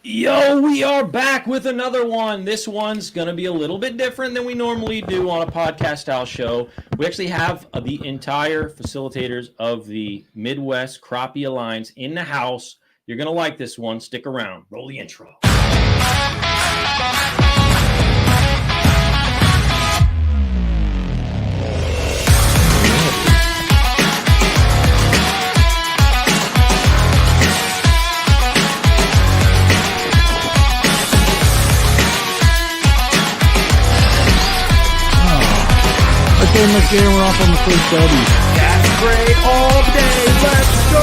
Yo, we are back with another one. This one's going to be a little bit different than we normally do on a podcast style show. We actually have the entire facilitators of the Midwest Crappie Alliance in the house. You're going to like this one. Stick around. Roll the intro. Turn the camera off on the first W. That's great all day. Let's go.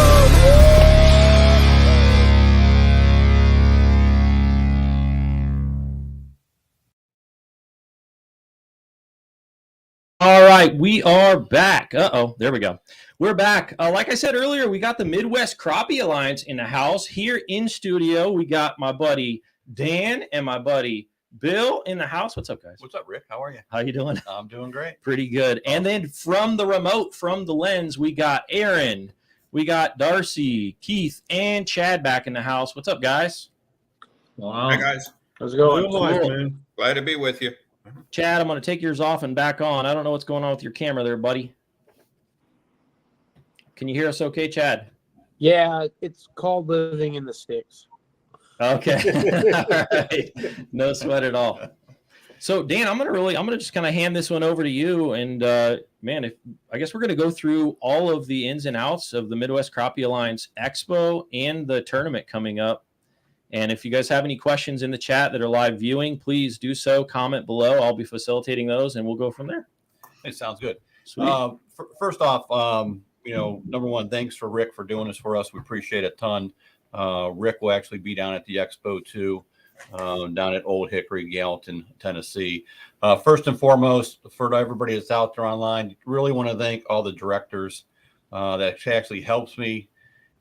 All right, we are back. There we go. We're back. Like I said earlier, we got the Midwest Crappie Alliance in the house. Here in studio, we got my buddy Dan and my buddy Bill in the house. What's up, guys? What's up, Rick? How are you? How you doing? I'm doing great. Pretty good. And then from the remote, from the lens, we got Aaron, we got Darcy, Keith, and Chad back in the house. What's up, guys? Wow. Hi, guys. How's it going? Cool. Man. Glad to be with you. Chad, I'm going to take yours off and back on. I don't know what's going on with your camera there, buddy. Can you hear us okay, Chad? Yeah, it's called living in the sticks. Okay. All right. No sweat at all. So Dan, I'm gonna just kind of hand this one over to you. And man, I guess we're gonna go through all of the ins and outs of the Midwest Crappie Alliance Expo and the tournament coming up. And if you guys have any questions in the chat that are live viewing, please do so. Comment below. I'll be facilitating those, and we'll go from there. It sounds good. Sweet. First off, number one, thanks for Rick for doing this for us. We appreciate it a ton. Rick will actually be down at the Expo too, down at Old Hickory, Gallatin, Tennessee. First and foremost, for everybody that's out there online, really want to thank all the directors that actually helps me.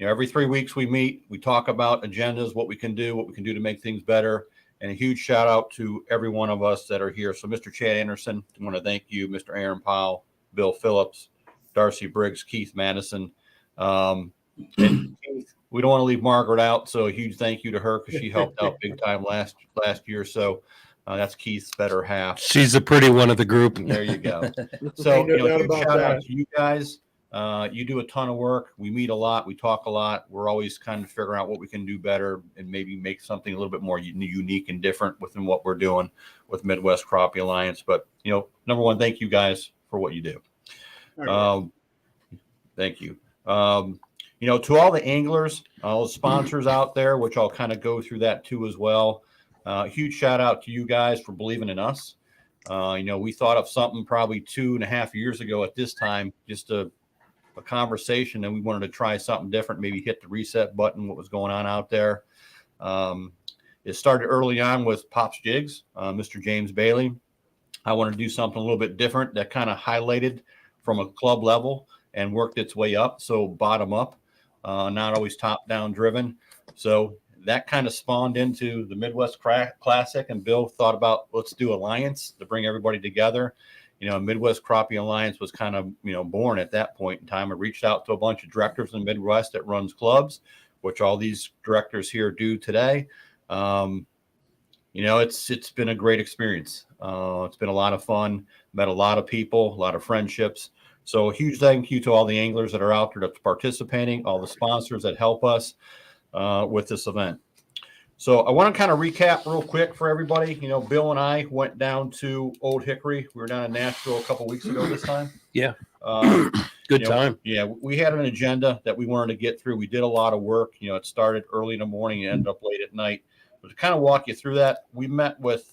Every 3 weeks we meet, we talk about agendas, what we can do to make things better. And a huge shout out to every one of us that are here. So Mr. Chad Anderson, I want to thank you, Mr. Aaron Powell, Bill Phillips, Darcy Briggs, Keith Madison. And Keith, we don't want to leave Margaret out. So a huge thank you to her because she helped out big time last year. So that's Keith's better half. She's the pretty one of the group. There you go. So huge shout out to you guys. You do a ton of work. We meet a lot. We talk a lot. We're always kind of figuring out what we can do better and maybe make something a little bit more unique and different within what we're doing with Midwest Crappie Alliance. But, number one, thank you guys for what you do. Thank you. To all the anglers, all the sponsors out there, which I'll kind of go through that too as well. Huge shout out to you guys for believing in us. We thought of something probably 2.5 years ago at this time, just a conversation, and we wanted to try something different, maybe hit the reset button, what was going on out there. It started early on with Pop's Jigs, Mr. James Bailey. I wanted to do something a little bit different that kind of highlighted from a club level and worked its way up. So bottom up, not always top down driven. So that kind of spawned into the Midwest Classic, and Bill thought about, let's do Alliance to bring everybody together. Midwest Crappie Alliance was kind of, born at that point in time. I reached out to a bunch of directors in the Midwest that runs clubs, which all these directors here do today. It's been a great experience. It's been a lot of fun, met a lot of people, a lot of friendships. So a huge thank you to all the anglers that are out there that's participating, all the sponsors that help us with this event. So I want to kind of recap real quick for everybody. Bill and I went down to Old Hickory. We were down in Nashville a couple weeks ago this time. Yeah. Good time. Yeah, we had an agenda that we wanted to get through. We did a lot of work. It started early in the morning and ended up late at night. But to kind of walk you through that, we met with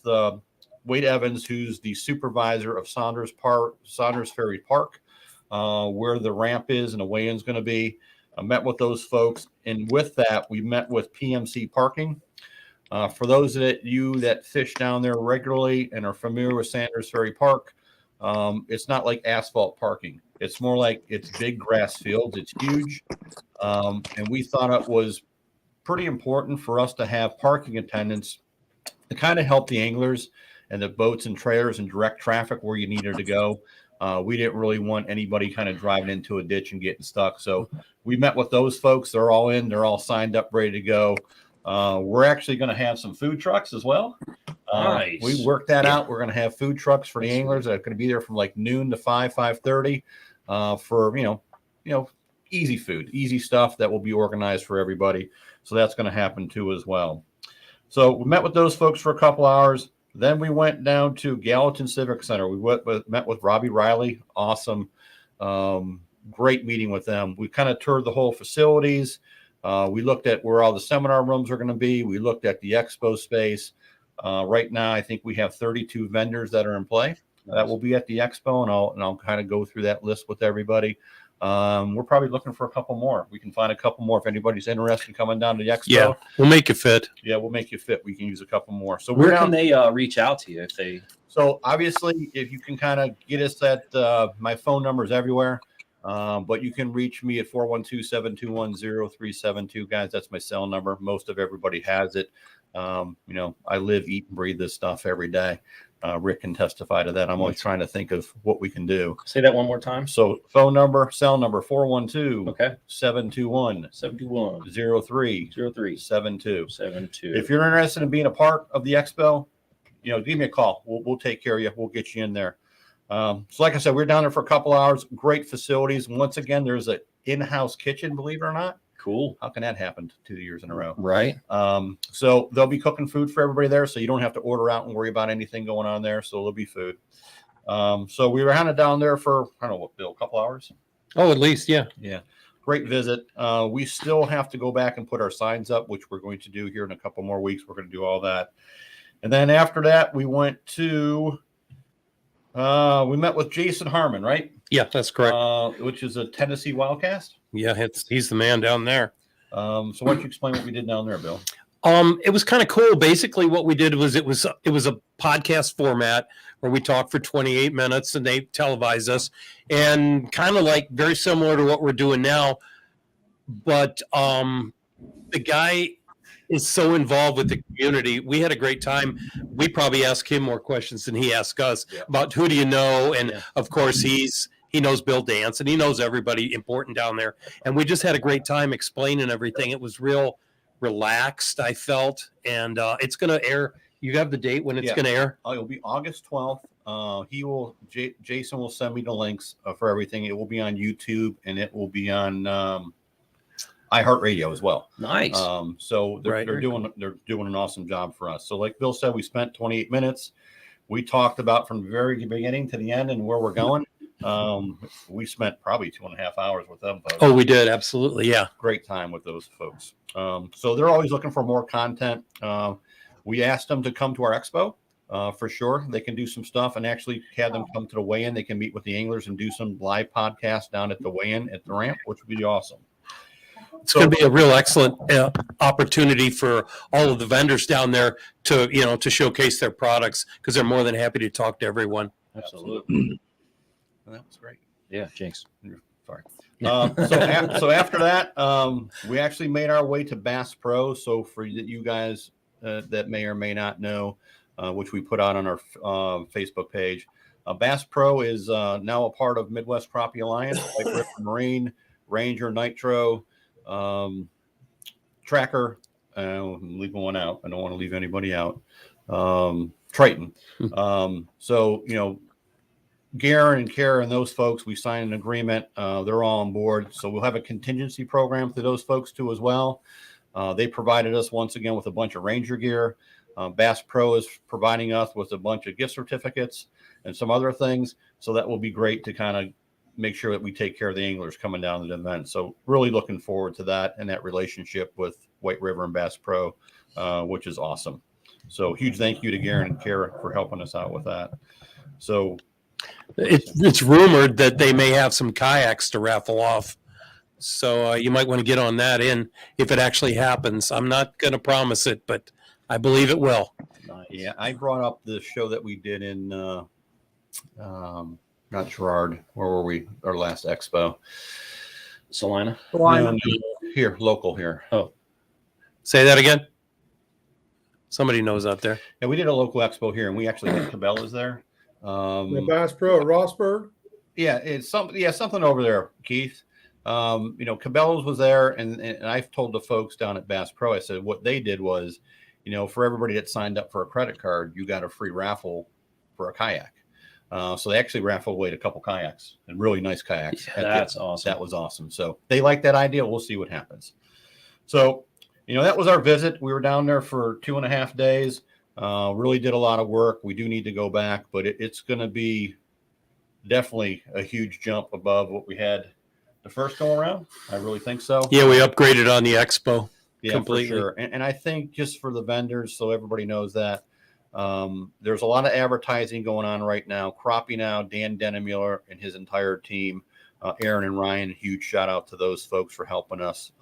Wade Evans, who's the supervisor of Saunders Ferry Park, where the ramp is and the weigh-in's going to be. I met with those folks. And with that, we met with PMC Parking. For those that fish down there regularly and are familiar with Saunders Ferry Park, it's not like asphalt parking. It's more like it's big grass fields. It's huge. And we thought it was pretty important for us to have parking attendants to kind of help the anglers and the boats and trailers and direct traffic where you needed to go. We didn't really want anybody kind of driving into a ditch and getting stuck. So we met with those folks. They're all in. They're all signed up, ready to go. We're actually going to have some food trucks as well. Nice. We worked that out. We're going to have food trucks for the anglers that are going to be there from like noon to 5:30 for, you know, easy food, easy stuff that will be organized for everybody. So that's going to happen too as well. So we met with those folks for a couple hours. Then we went down to Gallatin Civic Center. We met with Robbie Riley. Awesome. Great meeting with them. We kind of toured the whole facilities. We looked at where all the seminar rooms are going to be. We looked at the expo space. Right now, I think we have 32 vendors that are in play that will be at the expo, and I'll kind of go through that list with everybody. We're probably looking for a couple more. We can find a couple more if anybody's interested in coming down to the expo. Yeah, we'll make it fit. Yeah, we'll make you fit. We can use a couple more. So where can they reach out to you if they? So obviously, if you can kind of get us at my phone number is everywhere. But you can reach me at 412-721-0372, guys. That's my cell number. Most of everybody has it. You know, I live, eat, and breathe this stuff every day. Rick can testify to that. I'm always trying to think of what we can do. Say that one more time. So phone number, cell number, 412 Okay. 721 71 03 03 72. 72. If you're interested in being a part of the expo, you know, give me a call. We'll take care of you. We'll get you in there. So like I said, we're down there for a couple hours. Great facilities. Once again, there's an in-house kitchen, believe it or not. Cool. How can that happen 2 years in a row? Right. So they'll be cooking food for everybody there, so you don't have to order out and worry about anything going on there. So there'll be food. So we were kind of down there for, I don't know what, Bill, a couple hours? Oh, at least, yeah. Yeah. Great visit. We still have to go back and put our signs up, which we're going to do here in a couple more weeks. We're going to do all that. And then after that, we went to, we met with Jason Harmon, right? Yeah, that's correct. Which is a Tennessee Wildcast. Yeah, he's the man down there. So why don't you explain what we did down there, Bill? It was kind of cool. Basically, what we did was it was a podcast format where we talked for 28 minutes and they televised us, and kind of like very similar to what we're doing now. But the guy is so involved with the community. We had a great time. We probably asked him more questions than he asked us about who do you know, and of course he knows Bill Dance and he knows everybody important down there. And we just had a great time explaining everything. It was real relaxed, I felt, and it's going to air. You have the date when it's going to air? It'll be August 12th. Jason will send me the links for everything. It will be on YouTube and it will be on iHeartRadio as well. Nice. So they're doing an awesome job for us. So like Bill said, we spent 28 minutes. We talked about from the very beginning to the end and where we're going. We spent probably 2.5 hours with them folks. Oh, we did. Absolutely. Yeah. Great time with those folks. So they're always looking for more content. We asked them to come to our expo for sure. They can do some stuff and actually have them come to the weigh-in. They can meet with the anglers and do some live podcasts down at the weigh-in at the ramp, which would be awesome. It's going to be a real excellent opportunity for all of the vendors down there to showcase their products, because they're more than happy to talk to everyone. Absolutely. That was great. Yeah, Jinx. Sorry. So after that, we actually made our way to Bass Pro. So for you guys that may or may not know, which we put out on our Facebook page, Bass Pro is now a part of Midwest Crappie Alliance, like River Marine, Ranger, Nitro, Tracker. I'm leaving one out. I don't want to leave anybody out. Triton. So, Garen and Kara and those folks, we signed an agreement. They're all on board. So we'll have a contingency program for those folks too as well. They provided us once again with a bunch of Ranger gear. Bass Pro is providing us with a bunch of gift certificates and some other things. So that will be great to kind of make sure that we take care of the anglers coming down to the event. So really looking forward to that and that relationship with White River and Bass Pro, which is awesome. So huge thank you to Garen and Kara for helping us out with that. So it's rumored that they may have some kayaks to raffle off. So you might want to get on that in if it actually happens. I'm not going to promise it, but I believe it will. Nice. Yeah, I brought up the show that we did in not Gerard. Where were we? Our last expo. Salina. No, here, local here. Oh, say that again. Somebody knows out there. Yeah, we did a local expo here, and we actually had Cabela's there. The Bass Pro at Rossburg. Yeah, it's something over there, Keith. Cabela's was there, and I've told the folks down at Bass Pro, I said what they did was, for everybody that signed up for a credit card, you got a free raffle for a kayak. So they actually raffled away a couple kayaks, and really nice kayaks. Yeah, that's awesome. That was awesome. So they like that idea. We'll see what happens. So, that was our visit. We were down there for 2.5 days. Really did a lot of work. We do need to go back, but it's going to be definitely a huge jump above what we had the first go around. I really think so. Yeah, we upgraded on the expo. Yeah, completely. for sure. And I think just for the vendors, so everybody knows that, there's a lot of advertising going on right now. Crappie now, Dan Dennemuller and his entire team, Aaron and Ryan, huge shout out to those folks for helping us.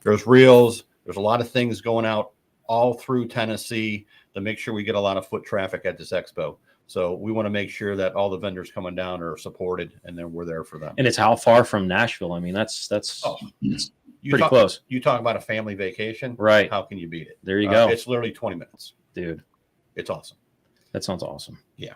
There's reels. There's a lot of things going out all through Tennessee to make sure we get a lot of foot traffic at this expo. So we want to make sure that all the vendors coming down are supported, and then we're there for them. And it's how far from Nashville? I mean, that's pretty close. You talk about a family vacation, right? How can you beat it? There you go. It's literally 20 minutes, dude. It's awesome. That sounds awesome. Yeah.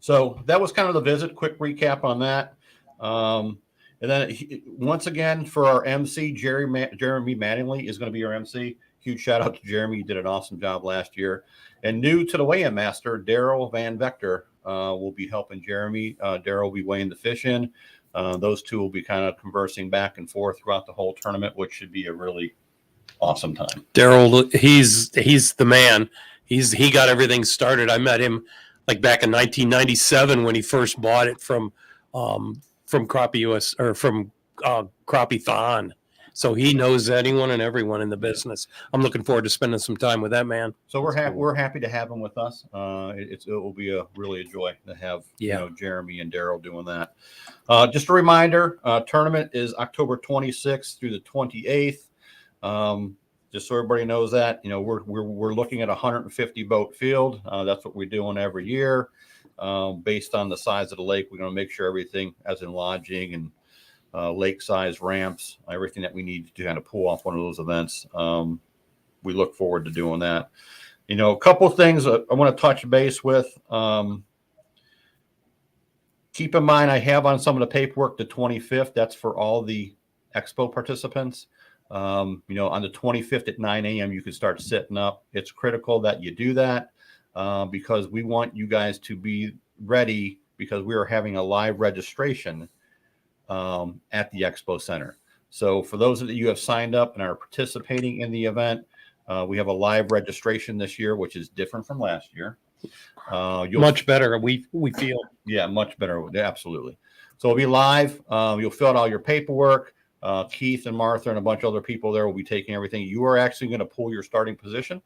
So that was kind of the visit. Quick recap on that. And then once again for our MC, Jeremy Mattingly is going to be our MC. Huge shout out to Jeremy. You did an awesome job last year. And new to the weigh-in master, Daryl Van Vector will be helping Jeremy. Daryl will be weighing the fish in. Those two will be kind of conversing back and forth throughout the whole tournament, which should be a really awesome time. Daryl, he's the man. He got everything started. I met him like back in 1997 when he first bought it from Crappie US or from Crappie Thon. So he knows anyone and everyone in the business. I'm looking forward to spending some time with that man. So we're happy to have him with us. It will be really a joy to have Jeremy and Daryl doing that. Just a reminder, tournament is October 26th through the 28th. Just so everybody knows that, we're looking at a 150 boat field. That's what we're doing every year. Based on the size of the lake, we're going to make sure everything, as in lodging and lake size ramps, everything that we need to kind of pull off one of those events. We look forward to doing that. A couple of things I want to touch base with. Keep in mind, I have on some of the paperwork the 25th. That's for all the expo participants. On the 25th at 9 a.m., you can start setting up. It's critical that you do that because we want you guys to be ready because we are having a live registration at the Expo Center. So for those of you who have signed up and are participating in the event, we have a live registration this year, which is different from last year. Much better, we feel. Yeah, much better. Absolutely. So it'll be live. You'll fill out all your paperwork. Keith and Martha and a bunch of other people there will be taking everything. You are actually going to pull your starting position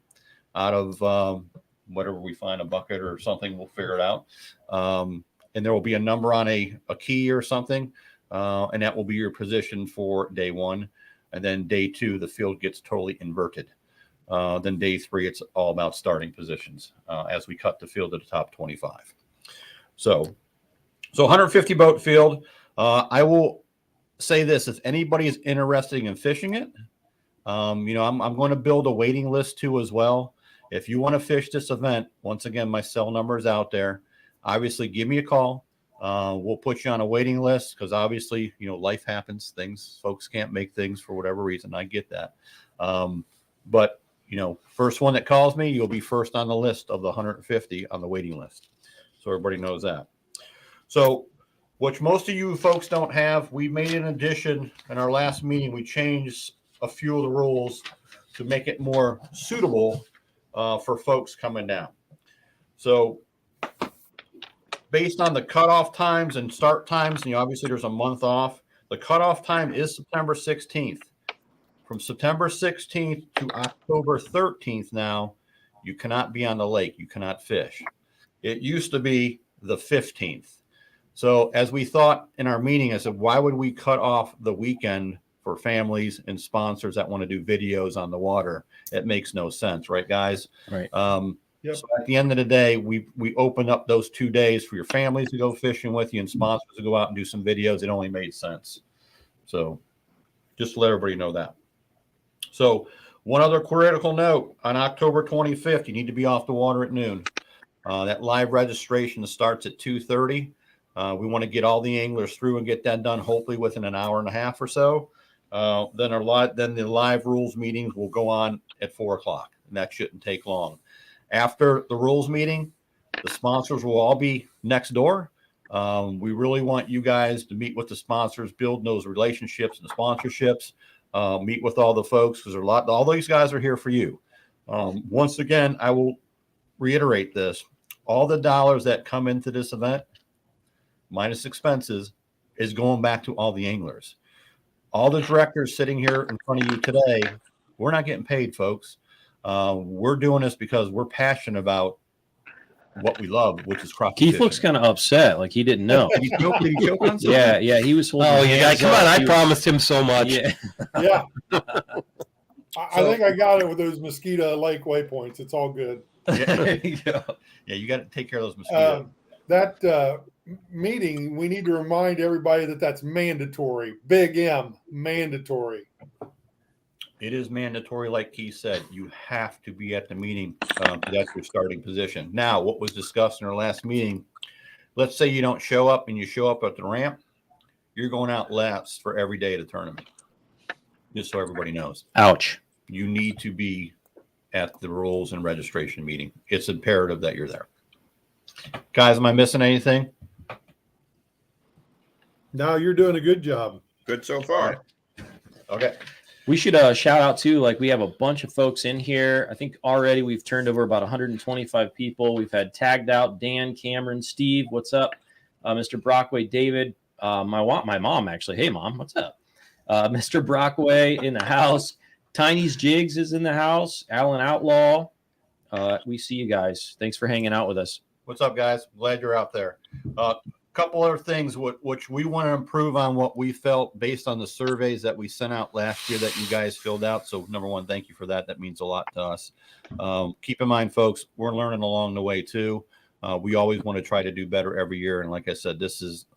out of whatever we find, a bucket or something. We'll figure it out. And there will be a number on a key or something. And that will be your position for day one. And then day two, the field gets totally inverted. Then day three, it's all about starting positions as we cut the field to the top 25. So 150 boat field. I will say this: if anybody is interested in fishing it, I'm going to build a waiting list too as well. If you want to fish this event, once again, my cell number is out there. Obviously, give me a call. We'll put you on a waiting list because obviously, life happens. Folks can't make things for whatever reason. I get that. But first one that calls me, you'll be first on the list of the 150 on the waiting list. So everybody knows that. So, which most of you folks don't have, we made an addition in our last meeting. We changed a few of the rules to make it more suitable for folks coming down. So, based on the cutoff times and start times, obviously there's a month off. The cutoff time is September 16th. From September 16th to October 13th now, you cannot be on the lake. You cannot fish. It used to be the 15th. So as we thought in our meeting, I said, why would we cut off the weekend for families and sponsors that want to do videos on the water? It makes no sense, right, guys? Right. Yep. So at the end of the day, we opened up those 2 days for your families to go fishing with you and sponsors to go out and do some videos. It only made sense. So just to let everybody know that. So one other critical note, on October 25th, you need to be off the water at noon. That live registration starts at 2:30. We want to get all the anglers through and get that done hopefully within an hour and a half or so. Then the live rules meetings will go on at 4:00, and that shouldn't take long. After the rules meeting, the sponsors will all be next door. We really want you guys to meet with the sponsors, build those relationships and sponsorships, meet with all the folks, because all these guys are here for you. Once again, I will reiterate this. All the dollars that come into this event, minus expenses, is going back to all the anglers. All the directors sitting here in front of you today, we're not getting paid, folks. We're doing this because we're passionate about what we love, which is crappie Keith fishing. looks kind of upset, like he didn't know. Did he choke on something? Yeah, he was holding. Oh, his yeah, hands come up. on! I He was- promised him so much. Yeah, Yeah. I think I got it with those Mosquito Lake waypoints. It's all good. Yeah, you got to take care of those mosquitoes. That meeting, we need to remind everybody that that's mandatory. Big M, mandatory. It is mandatory, like Keith said. You have to be at the meeting. That's your starting position. Now, what was discussed in our last meeting, let's say you don't show up and you show up at the ramp, you're going out last for every day of the tournament. Just so everybody knows. ouch. You need to be at the rules and registration meeting. It's imperative that you're there. Guys, am I missing anything? No, you're doing a good job. Good so far. Okay. We should shout out too. Like we have a bunch of folks in here. I think already we've turned over about 125 people. We've had tagged out Dan, Cameron, Steve. What's up, Mr. Brockway, David. My mom actually. Hey, mom, what's up? Mr. Brockway in the house. Tiny's Jigs is in the house. Alan Outlaw. We see you guys. Thanks for hanging out with us. What's up, guys? Glad you're out there. Couple other things which we want to improve on what we felt based on the surveys that we sent out last year that you guys filled out. So number one, thank you for that. That means a lot to us. Keep in mind, folks, we're learning along the way too. We always want to try to do better every year. And like I said, this is,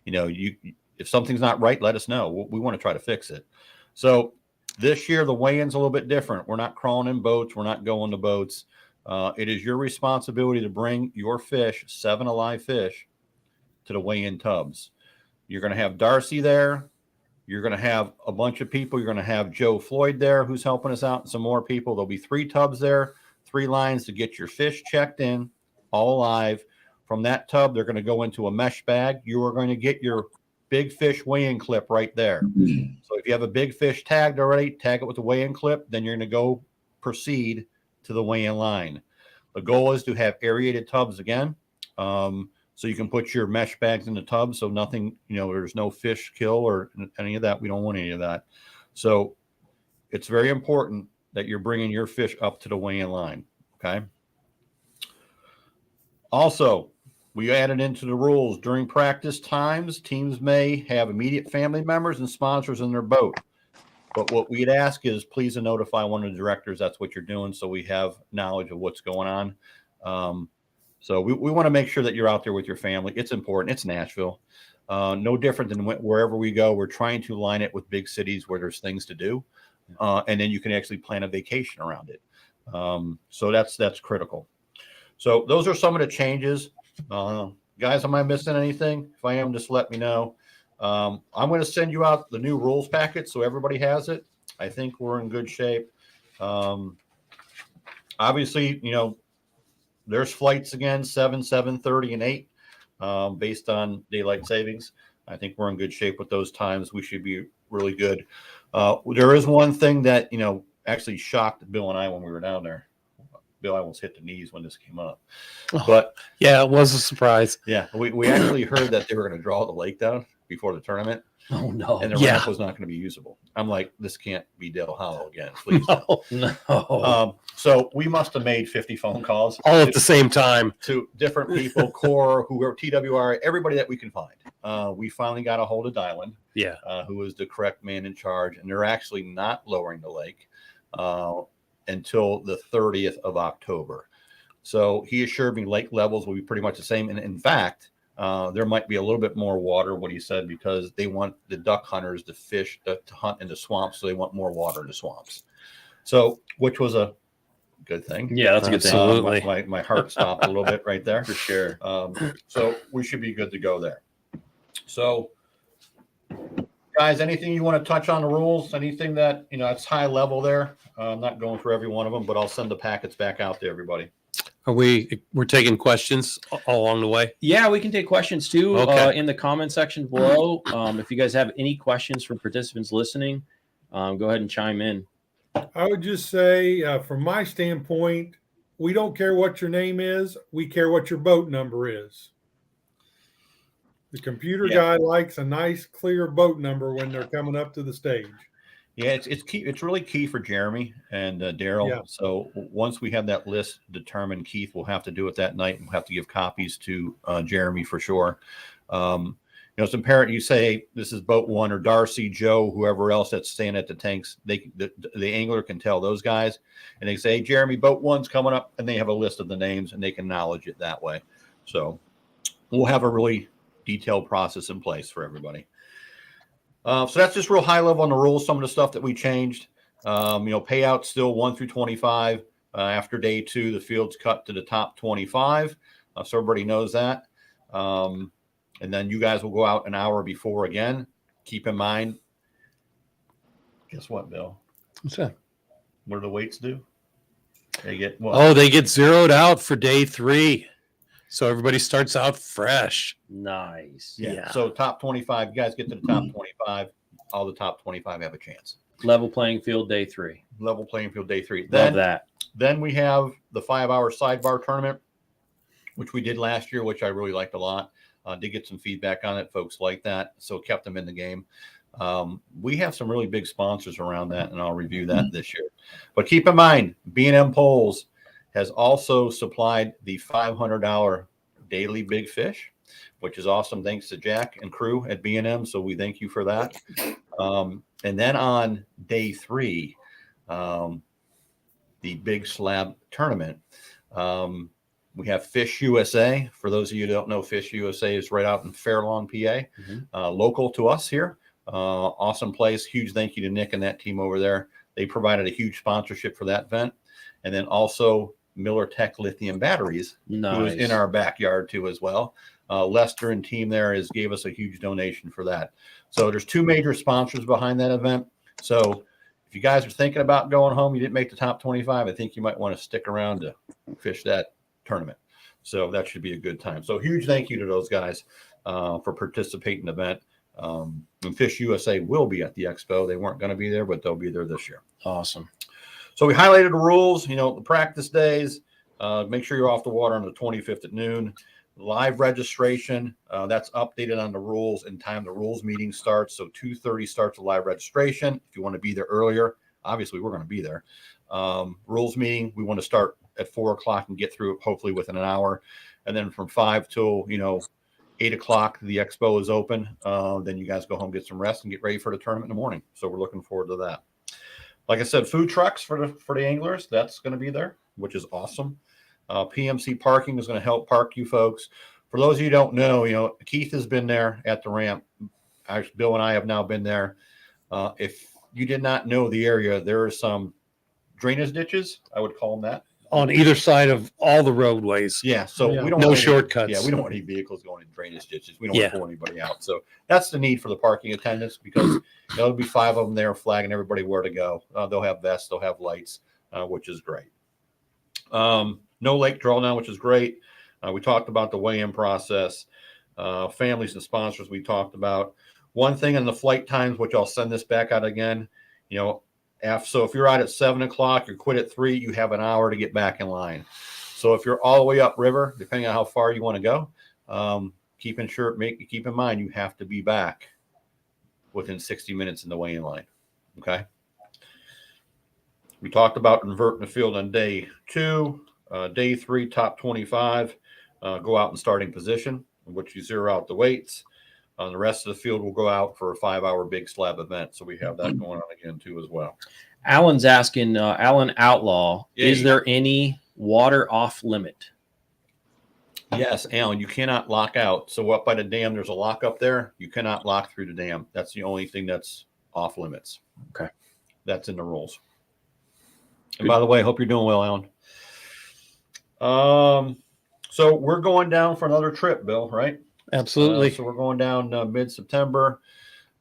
if something's not right, let us know. We want to try to fix it. So this year, the weigh-in's a little bit different. We're not crawling in boats. We're not going to boats. It is your responsibility to bring your fish, 7 alive fish, to the weigh-in tubs. You're going to have Darcy there. You're going to have a bunch of people. You're going to have Joe Floyd there, who's helping us out, and some more people. There'll be 3 tubs there, 3 lines to get your fish checked in, all alive. From that tub, they're going to go into a mesh bag. You are going to get your big fish weigh-in clip right there. So if you have a big fish tagged already, tag it with the weigh-in clip. Then you're going to go proceed to the weigh-in line. The goal is to have aerated tubs again. So you can put your mesh bags in the tub so nothing, there's no fish kill or any of that. We don't want any of that. So it's very important that you're bringing your fish up to the weigh-in line, okay? Also, we added into the rules during practice times, teams may have immediate family members and sponsors in their boat. But what we'd ask is please notify one of the directors that's what you're doing so we have knowledge of what's going on. So we want to make sure that you're out there with your family. It's important. It's Nashville. No different than wherever we go. We're trying to line it with big cities where there's things to do. And then you can actually plan a vacation around it. So that's critical. So those are some of the changes. Guys, am I missing anything? If I am, just let me know. I'm going to send you out the new rules packet so everybody has it. I think we're in good shape. Obviously, there's flights again, 7, 7:30, and 8, based on daylight savings. I think we're in good shape with those times. We should be really good. There is one thing that, actually shocked Bill and I when we were down there. Bill, I almost hit the knees when this came up. But Yeah, it was a surprise. yeah, we actually heard that they were going to draw the lake down before the tournament, Oh no. and the Yeah. ramp was not going to be usable. I'm like, this can't be Dale Hollow again. Please. All No. So we must have made 50 phone calls at the same time. to different people, Core, who were TWR, everybody that we can find. We finally got a hold of Dylan, Yeah. who is the correct man in charge, and they're actually not lowering the lake until the 30th of October. So he assured me lake levels will be pretty much the same. And in fact, there might be a little bit more water, what he said, because they want the duck hunters to fish, to hunt in the swamps. So they want more water in the swamps. So, which was a good thing. Yeah, that's a good thing. Absolutely. My heart stopped a little bit right there. For sure. So we should be good to go there. So, guys, anything you want to touch on the rules? Anything that, it's high level there? I'm not going through every one of them, but I'll send the packets back out to everybody. We're taking questions all along the way? Yeah, we can take questions too Okay. in the comment section below. If you guys have any questions from participants listening, go ahead and chime in. I would just say, from my standpoint, we don't care what your name is. We care what your boat number is. The computer guy likes a nice, clear boat number when they're coming up to the stage. Yeah, it's key. It's really key for Jeremy and Daryl. Yeah. So once we have that list determined, Keith will have to do it that night. We'll have to give copies to Jeremy for sure. It's imperative you say this is boat one, or Darcy, Joe, whoever else that's staying at the tanks. The angler can tell those guys, and they say, hey, Jeremy, boat one's coming up, and they have a list of the names, and they can acknowledge it that way. So we'll have a really detailed process in place for everybody. So that's just real high level on the rules. Some of the stuff that we changed, payouts still 1 through 25. After day 2, the field's cut to the top 25. So everybody knows that. And then you guys will go out an hour before again. Keep in mind, guess what, Bill? What's that? What do the weights do? They get what? Oh, they get zeroed out for day 3. So everybody starts out fresh. Nice. Yeah. So top 25, you guys get to the top 25. All the top 25 have a chance. Level playing field day 3. Level playing field day 3. Love that. Then we have the 5-hour sidebar tournament, which we did last year, which I really liked a lot. Did get some feedback on it. Folks like that. So kept them in the game. We have some really big sponsors around that, and I'll review that this year. But keep in mind, B&M Poles has also supplied the $500 daily big fish, which is awesome. Thanks to Jack and crew at B&M. So we thank you for that. And then on day 3, the big slab tournament, we have Fish USA. For those of you who don't know, Fish USA is right out in Fairlawn, PA, local to us here. Awesome place. Huge thank you to Nick and that team over there. They provided a huge sponsorship for that event. And then also Miller Tech Lithium Batteries, who is in our backyard too as well. Lester and team there gave us a huge donation for that. So there's 2 major sponsors behind that event. So if you guys are thinking about going home, you didn't make the top 25, I think you might want to stick around to fish that tournament. So that should be a good time. So huge thank you to those guys for participating in the event. And Fish USA will be at the expo. They weren't going to be there, but they'll be there this year. Awesome. So we highlighted the rules, the practice days. Make sure you're off the water on the 25th at noon. Live registration, that's updated on the rules and time the rules meeting starts. So 2:30 starts the live registration. If you want to be there earlier, obviously we're going to be there. Rules meeting, we want to start at 4 o'clock and get through it hopefully within an hour. And then from 5 till, 8 o'clock, the expo is open. Then you guys go home, get some rest, and get ready for the tournament in the morning. So we're looking forward to that. Like I said, food trucks for the anglers, that's going to be there, which is awesome. PMC parking is going to help park you folks. For those of you who don't know, Keith has been there at the ramp. Bill and I have now been there. If you did not know the area, there are some drainage ditches, I would call them that. On either side of all the roadways. Yeah, so we don't No want shortcuts. we don't want any vehicles going in drainage ditches. We don't want to pull anybody out. So that's the need for the parking attendants, because there'll be 5 of them there flagging everybody where to go. They'll have vests, they'll have lights, which is great. No lake drawdown, which is great. We talked about the weigh-in process, families and sponsors we talked about. One thing in the flight times, which I'll send this back out again, so if you're out at 7 o'clock, you quit at 3, you have an hour to get back in line. So if you're all the way upriver, depending on how far you want to go, keep in mind you have to be back within 60 minutes in the weigh-in line. Okay. We talked about inverting the field on day 2. Day 3, top 25, go out in starting position, in which you zero out the weights. The rest of the field will go out for a 5-hour big slab event. So we have that going on again too as well. Alan's asking, Alan Outlaw, is there any water off limit? Yes, Alan, you cannot lock out. So up by the dam, there's a lock up there. You cannot lock through the dam. That's the only thing that's off limits. Okay. That's in the rules. And by the way, I hope you're doing well, Alan. So we're going down for another trip, Bill, right? Absolutely. So we're going down mid-September.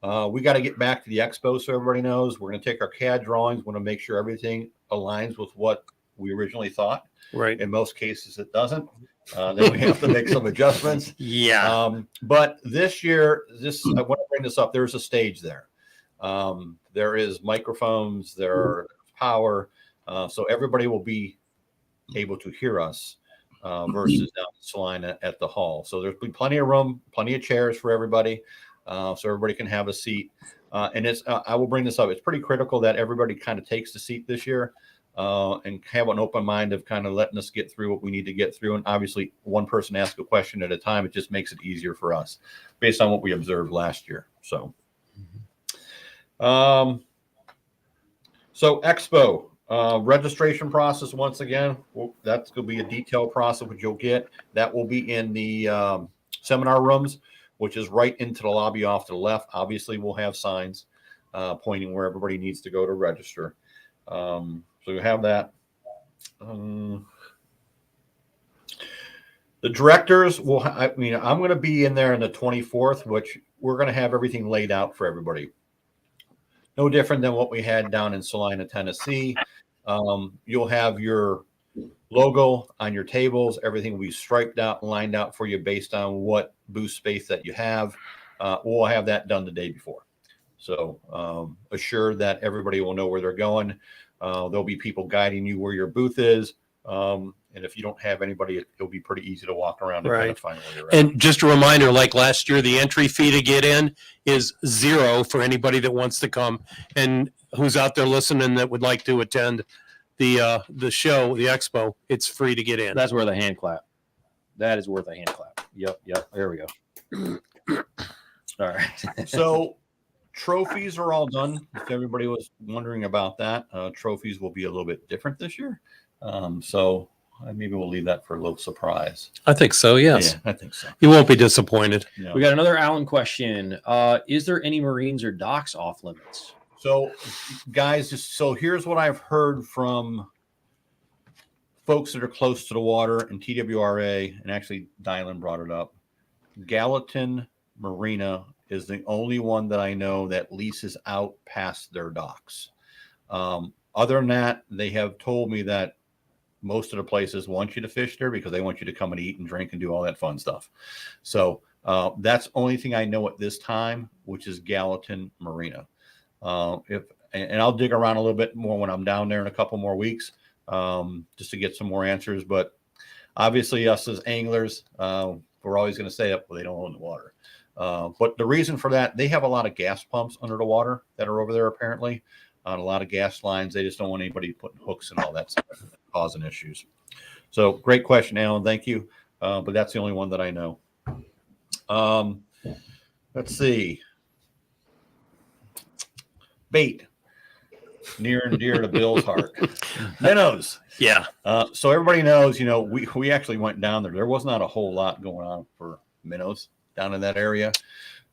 We got to get back to the expo so everybody knows. We're going to take our CAD drawings. We're going to make sure everything aligns with what we originally thought. Right. In most cases, it doesn't. Then we have to make some adjustments. Yeah. But this year, I want to bring this up. There's a stage there. There is microphones. There are power. So everybody will be able to hear us versus down in Salina at the hall. So there's been plenty of room, plenty of chairs for everybody. So everybody can have a seat. And it's I will bring this up. It's pretty critical that everybody kind of takes the seat this year and have an open mind of kind of letting us get through what we need to get through. And obviously, one person asks a question at a time. It just makes it easier for us based on what we observed last year. So, so Expo. Registration process, once again, that's going to be a detailed process, which you'll get. That will be in the seminar rooms, which is right into the lobby off to the left. Obviously, we'll have signs pointing where everybody needs to go to register. So you have that. The directors will, I'm going to be in there on the 24th, which we're going to have everything laid out for everybody. No different than what we had down in Salina, Tennessee. You'll have your logo on your tables. Everything will be striped out and lined out for you based on what booth space that you have. We'll have that done the day before. So assure that everybody will know where they're going. There'll be people guiding you where your booth is. And if you don't have anybody, it'll be pretty easy to walk around and kind of find where you're at. And just a reminder, like last year, the entry fee to get in is $0 for anybody that wants to come and who's out there listening that would like to attend the show, the expo. It's free to get in. That's worth a hand clap. That is worth a hand clap. Yep. There we go. All right. So trophies are all done. If everybody was wondering about that, trophies will be a little bit different this year. So maybe we'll leave that for a little surprise. I think so, yes. Yeah, I think so. You won't be disappointed. No. We got another Alan question. Is there any Marines or docks off limits? So, guys, so here's what I've heard from folks that are close to the water and TWRA, and actually Dylan brought it up. Gallatin Marina is the only one that I know that leases out past their docks. Other than that, they have told me that most of the places want you to fish there because they want you to come and eat and drink and do all that fun stuff. So that's the only thing I know at this time, which is Gallatin Marina. And I'll dig around a little bit more when I'm down there in a couple more weeks, just to get some more answers. But obviously, us as anglers, we're always going to say that they don't own the water. But the reason for that, they have a lot of gas pumps under the water that are over there apparently. On a lot of gas lines, they just don't want anybody putting hooks and all that stuff, causing issues. So great question, Alan. Thank you. But that's the only one that I know. Let's see. Bait, near and dear to Bill's heart. Minnows. Yeah. So everybody knows, we actually went down there. There was not a whole lot going on for minnows down in that area.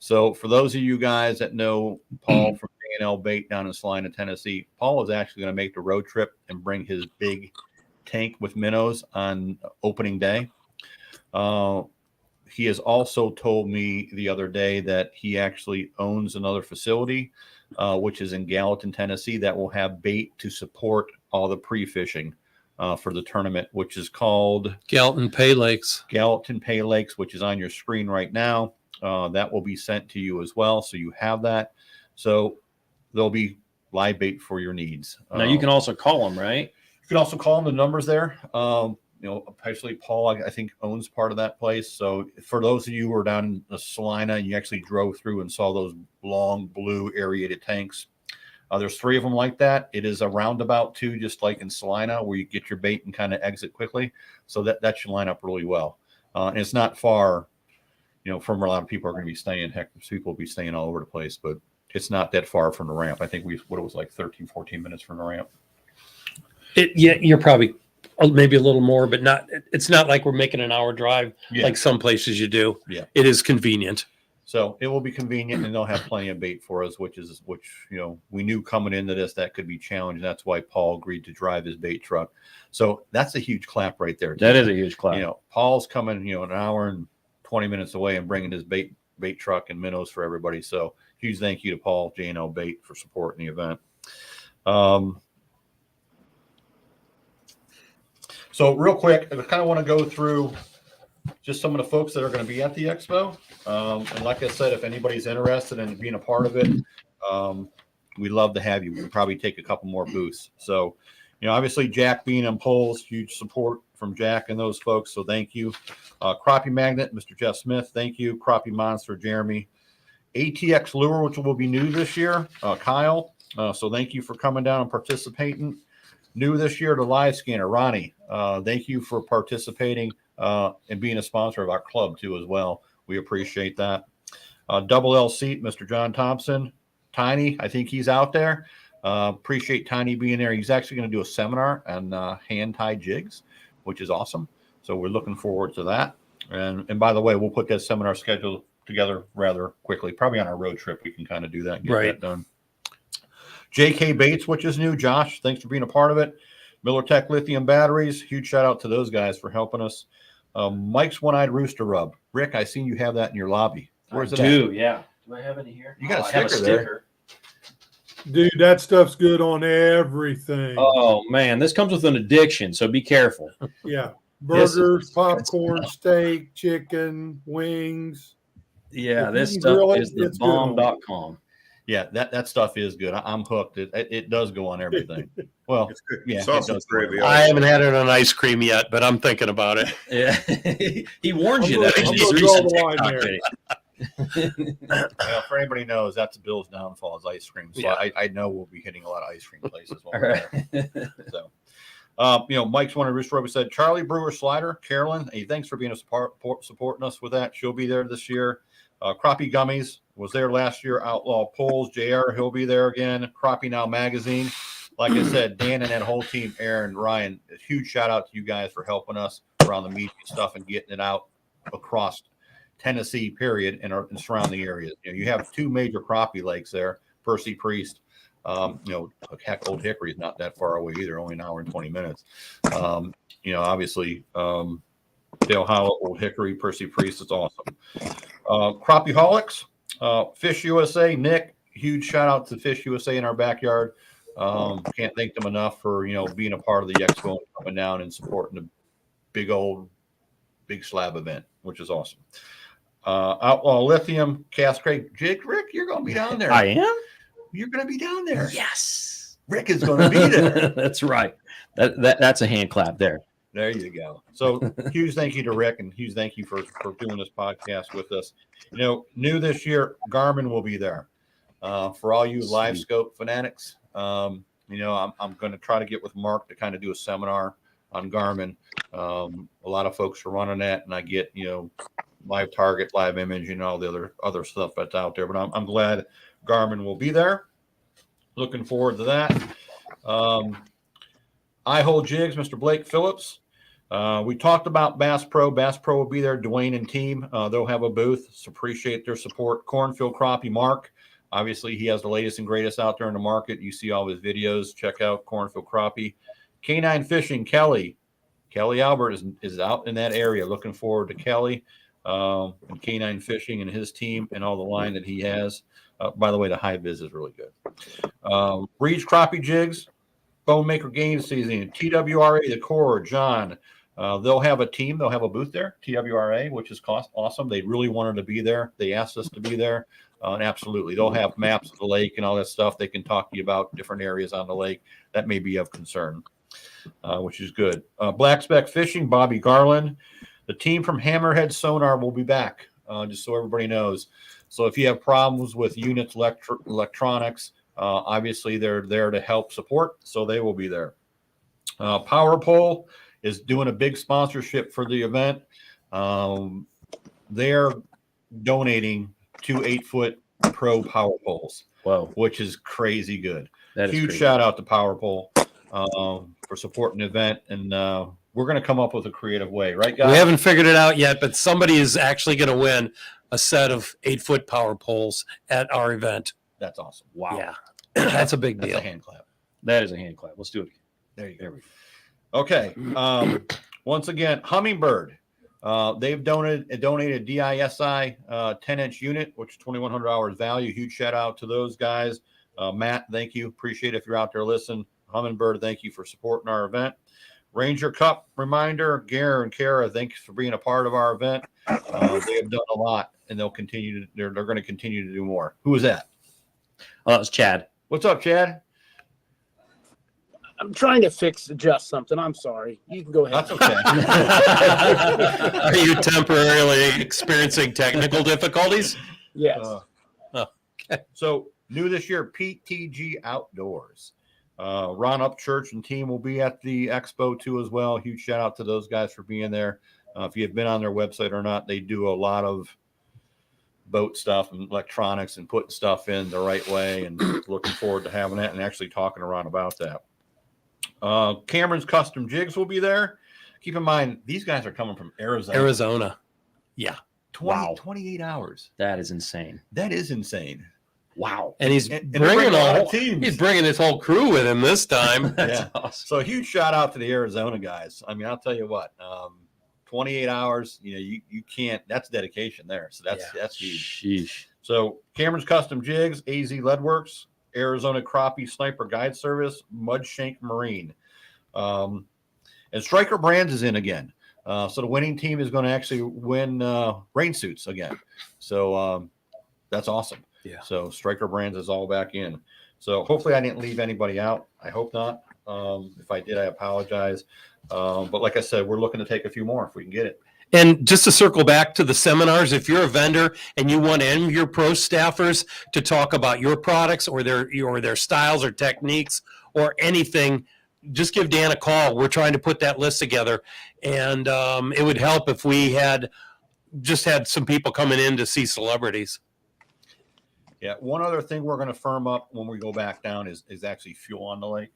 So for those of you guys that know Paul from L Bait down in Salina, Tennessee, Paul is actually going to make the road trip and bring his big tank with minnows on opening day. He has also told me the other day that he actually owns another facility, which is in Gallatin, Tennessee, that will have bait to support all the pre-fishing for the tournament, which is called Gallatin Pay Lakes. Gallatin Pay Lakes, which is on your screen right now. That will be sent to you as well, so you have that. So there'll be live bait for your needs. Now you can also call them, right? You can also call them the numbers there. Especially Paul, I think, owns part of that place. So for those of you who are down in Salina and you actually drove through and saw those long blue aerated tanks, there's 3 of them like that. It is a roundabout too, just like in Salina, where you get your bait and kind of exit quickly. So that should line up really well. And it's not far, from where a lot of people are going to be staying. Heck, people will be staying all over the place, but it's not that far from the ramp. I think it was like 13, 14 minutes from the ramp. You're probably maybe a little more, but it's not like we're making an hour drive like some places you do. Yeah. It is convenient. So it will be convenient, and they'll have plenty of bait for us, which we knew coming into this that could be challenging. That's why Paul agreed to drive his bait truck. So that's a huge clap right there. That is a huge clap. Paul's coming, an hour and 20 minutes away and bringing his bait truck and minnows for everybody. So huge thank you to Paul J&L Bait for supporting the event. So real quick, I kind of want to go through just some of the folks that are going to be at the expo. And like I said, if anybody's interested in being a part of it, we'd love to have you. We'll probably take a couple more booths. So, obviously Jack being on polls, huge support from Jack and those folks. So thank you. Crappie Magnet, Mr. Jeff Smith, thank you. Crappie Monster, Jeremy. ATX Lure, which will be new this year, Kyle. So thank you for coming down and participating. New this year, the Live Scanner, Ronnie. Thank you for participating and being a sponsor of our club too as well. We appreciate that. Double L Seat, Mr. John Thompson. Tiny, I think he's out there. Appreciate Tiny being there. He's actually going to do a seminar on hand-tied jigs, which is awesome. So we're looking forward to that. And by the way, we'll put that seminar schedule together rather quickly. Probably on our road trip, we can kind of do that and get that done. JK Baits, which is new. Josh, thanks for being a part of it. Miller Tech Lithium Batteries. Huge shout out to those guys for helping us. Mike's One-Eyed Rooster Rub. Rick, I seen you have that in your lobby. Where's it at? Yeah. Do I have any here? You got a I have sticker there. Dude, that stuff's good on everything. Oh man, this comes with an addiction, so be careful. Yeah. Burgers, popcorn, steak, chicken, wings. Yeah, If this you can grill stuff it, is the it's good on bomb.com. Yeah, that stuff is good. I'm hooked. It does go on everything. Well, It's good. yeah, Sausage it does. gravy. I haven't had it on ice cream yet, but I'm thinking about it. Yeah. He warns you I'm that gonna- in I'm his gonna draw recent the line TikTok there. video. Well, for anybody knows, that's Bill's downfall is ice cream. So Yeah. I know we'll be hitting a lot of ice cream places while All we're right. there. So, Mike's one of Rooster Road said Charlie Brewer Slider, Carolyn. Hey, thanks for being supporting us with that. She'll be there this year. Crappie Gummies was there last year. Outlaw Poles, JR, he'll be there again. Crappie Now Magazine. Like I said, Dan and that whole team, Aaron, Ryan, a huge shout out to you guys for helping us around the media stuff and getting it out across Tennessee, period, and surrounding areas. You have two major crappie lakes there, Percy Priest. Heck, Old Hickory is not that far away either, only an hour and 20 minutes. Obviously, Dale Hollow, Old Hickory, Percy Priest, it's awesome. Crappieholics, Fish USA, Nick, huge shout out to Fish USA in our backyard. Can't thank them enough for, being a part of the expo and coming down and supporting the big slab event, which is awesome. Outlaw Lithium, CastCray, Jake, Rick, you're going to be down there. I am? You're going to be down there. Yes. Rick is going to be there. That's right. That's a hand clap there. There you go. So huge thank you to Rick and huge thank you for doing this podcast with us. New this year, Garmin will be there. For all you live scope fanatics, I'm going to try to get with Mark to kind of do a seminar on Garmin. A lot of folks are running that, and I get, live target, live image, and all the other stuff that's out there. But I'm glad Garmin will be there. Looking forward to that. I Hold Jigs, Mr. Blake Phillips. We talked about Bass Pro. Bass Pro will be there. Dwayne and team, they'll have a booth. So appreciate their support. Cornfield Crappie, Mark. Obviously, he has the latest and greatest out there in the market. You see all his videos. Check out Cornfield Crappie. Canine Fishing, Kelly. Kelly Albert is out in that area. Looking forward to Kelly and Canine Fishing and his team and all the line that he has. By the way, the high vis is really good. Reed's Crappie Jigs, Bone Maker Game Season, TWRA, the core, John. They'll have a team. They'll have a booth there, TWRA, which is awesome. They really wanted to be there. They asked us to be there. And absolutely. They'll have maps of the lake and all that stuff. They can talk to you about different areas on the lake that may be of concern, which is good. Black Speck Fishing, Bobby Garland. The team from Hammerhead Sonar will be back, just so everybody knows. So if you have problems with units, electronics, obviously they're there to help support, so they will be there. Power Pole is doing a big sponsorship for the event. They're donating 2 8-foot pro power poles, which is crazy good. That is huge crazy. shout out to Power Pole for supporting the event, and we're going to come up with a creative way, right, guys? We haven't figured it out yet, but somebody is actually going to win a set of 8-foot power poles at our event. That's awesome. Wow. Yeah, that's a big That's deal. a hand clap. That is a hand clap. Let's do it again. There you go. There we go. Okay. Once again, Hummingbird. They've donated a DISI 10-inch unit, which is 2,100 hours value. Huge shout out to those guys. Matt, thank you. Appreciate it if you're out there listening. Hummingbird, thank you for supporting our event. Ranger Cup reminder, Gare and Kara, thanks for being a part of our event. They have done a lot, and they'll continue to. They're going to continue to do more. Who is that? Oh, that was Chad. What's up, Chad? I'm trying to adjust something. I'm sorry. You can go ahead. That's okay. Are you temporarily experiencing technical difficulties? Yes. So new this year, PTG Outdoors. Ron Upchurch and team will be at the expo too as well. Huge shout out to those guys for being there. If you have been on their website or not, they do a lot of boat stuff and electronics and putting stuff in the right way, and looking forward to having that and actually talking to Ron about that. Cameron's Custom Jigs will be there. Keep in mind, these guys are coming from Arizona. Yeah. 28 hours. That is insane. That is insane. Wow. And he's And bringing a lot a of teams. he's bringing his whole crew with him this time. That's Yeah. awesome. So a huge shout out to the Arizona guys. I mean, I'll tell you what, 28 hours, you can't, that's dedication there. So that's huge. Sheesh. So Cameron's Custom Jigs, AZ Leadworks, Arizona Crappie Sniper Guide Service, Mudshank Marine. And Striker Brands is in again. So the winning team is going to actually win rain suits again. So that's awesome. Yeah. So Striker Brands is all back in. So hopefully I didn't leave anybody out. I hope not. If I did, I apologize. But like I said, we're looking to take a few more if we can get it. And just to circle back to the seminars, if you're a vendor and you want any of your pro staffers to talk about your products or their styles or techniques or anything, just give Dan a call. We're trying to put that list together, and it would help if we had some people coming in to see celebrities. Yeah. One other thing we're going to firm up when we go back down is actually fuel on the lake.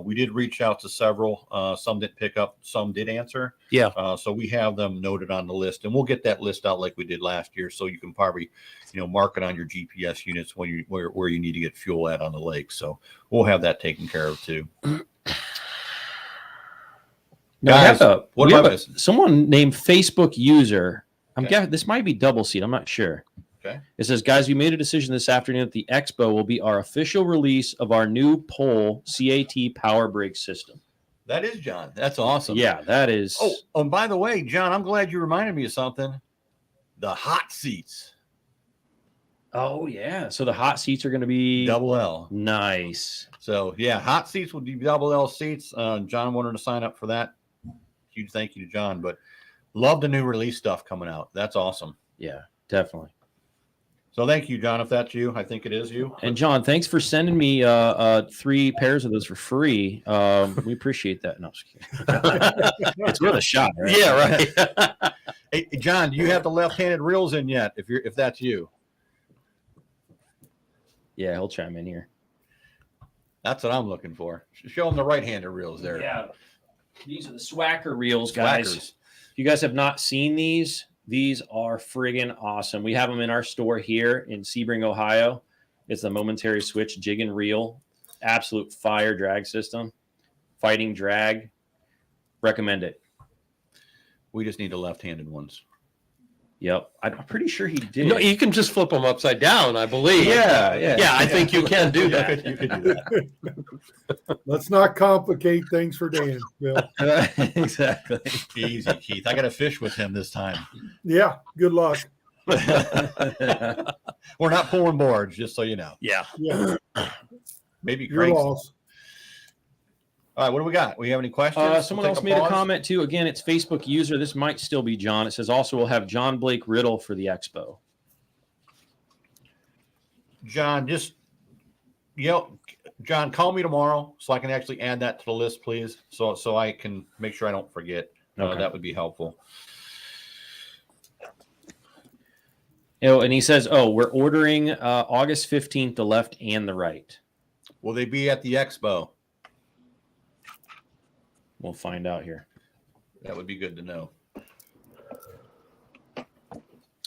We did reach out to several. Some didn't pick up, some did answer. Yeah. So we have them noted on the list, and we'll get that list out like we did last year. So you can probably, mark it on your GPS units when where you need to get fuel at on the lake. So we'll have that taken care of too. Now, Guys, what am I missing? Someone named Facebook user. I'm Okay. guessing this might be double seat. I'm not sure. Okay. It says, guys, we made a decision this afternoon that the Expo will be our official release of our new pole CAT power brake system. That is John. That's awesome. Yeah, that is. Oh, and by the way, John, I'm glad you reminded me of something. The hot seats. Oh, yeah. So the hot seats are going to be Double L. nice. So yeah, hot seats will be double L seats. John wanted to sign up for that. Huge thank you to John, but love the new release stuff coming out. That's awesome. Yeah, definitely. So thank you, John. If that's you, I think it is you. And John, thanks for sending me 3 pairs of those for free. We appreciate that. No, just kidding. It's worth a shot, right? Yeah, right. Hey, John, do you have the left-handed reels in yet? If that's you, Yeah, he'll chime in here. that's what I'm looking for. Show him the right-handed reels there. Yeah. These are the Swacker reels, guys. Swackers. If you guys have not seen these are friggin' awesome. We have them in our store here in Sebring, Ohio. It's the Momentary Switch jig and reel. Absolute fire drag system. Fighting drag. Recommend it. We just need the left-handed ones. Yep. I'm pretty sure he did. No, you can just flip them upside down, I believe. Yeah. Yeah, I think you can do that. You could do that. Let's not complicate things for Dan, Bill. Exactly. Easy, Keith. I got to fish with him this time. Yeah, good luck. We're not pulling boards, just so you know. Yeah. Yeah, Maybe your cranks. loss. All right, what do we got? We have any questions? Someone We'll else take made a pause. comment too. Again, it's Facebook user. This might still be John. It says also we'll have John Blake Riddle for the Expo. John, John, call me tomorrow so I can actually add that to the list, please. So I can make sure I don't forget. Okay. That would be helpful. And he says, we're ordering August 15th, the left and the right. Will they be at the expo? We'll find out here. That would be good to know.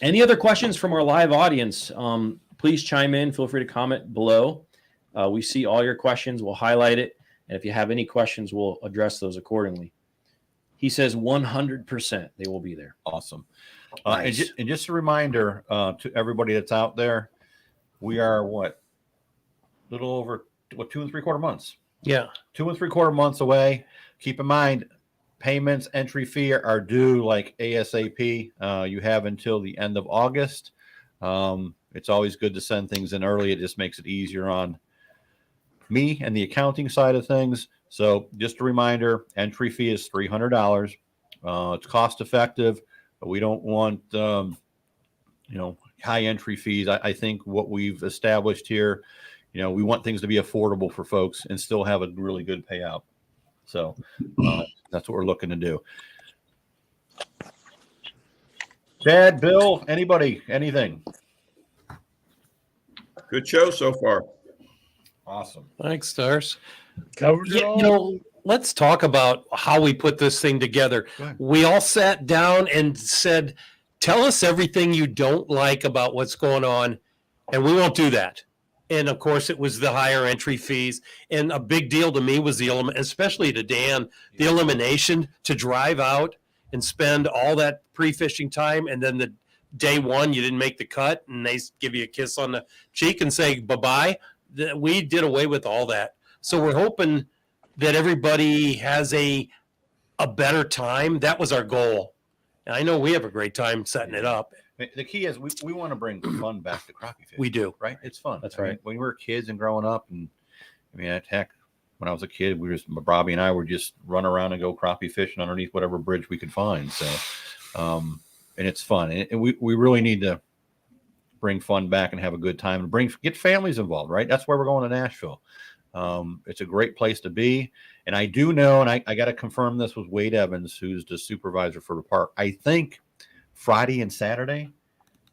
Any other questions from our live audience? Please chime in. Feel free to comment below. We see all your questions. We'll highlight it. And if you have any questions, we'll address those accordingly. He says 100% they will be there. Awesome. Nice. And just a reminder to everybody that's out there, we are a little over 2 3/4 months. Yeah. 2 3/4 months away. Keep in mind, payments, entry fee are due like ASAP. You have until the end of August. It's always good to send things in early. It just makes it easier on me and the accounting side of things. So just a reminder, entry fee is $300. It's cost effective, but we don't want, high entry fees. I think what we've established here, we want things to be affordable for folks and still have a really good payout. So that's what we're looking to do. Chad, Bill, anybody, anything? Good show so far. Awesome. Thanks, Stars. Covered it all. Let's talk about how we put this thing together. Go ahead. We all sat down and said, tell us everything you don't like about what's going on, and we won't do that. And of course, it was the higher entry fees. And a big deal to me was the especially to Dan, the elimination to drive out and spend all that pre-fishing time. And then the day one, you didn't make the cut and they give you a kiss on the cheek and say bye-bye. We did away with all that. So we're hoping that everybody has a better time. That was our goal. And I know we have a great time setting it up. The key is we want to bring fun back to crappie fishing. We do. Right? It's fun. That's I mean, right. when we were kids and growing up, and heck, when I was a kid, Robbie and I would just run around and go crappie fishing underneath whatever bridge we could find. So, and it's fun. And we really need to bring fun back and have a good time and get families involved, right? That's why we're going to Nashville. It's a great place to be. And I do know, and I got to confirm this with Wade Evans, who's the supervisor for the park. I think Friday and Saturday,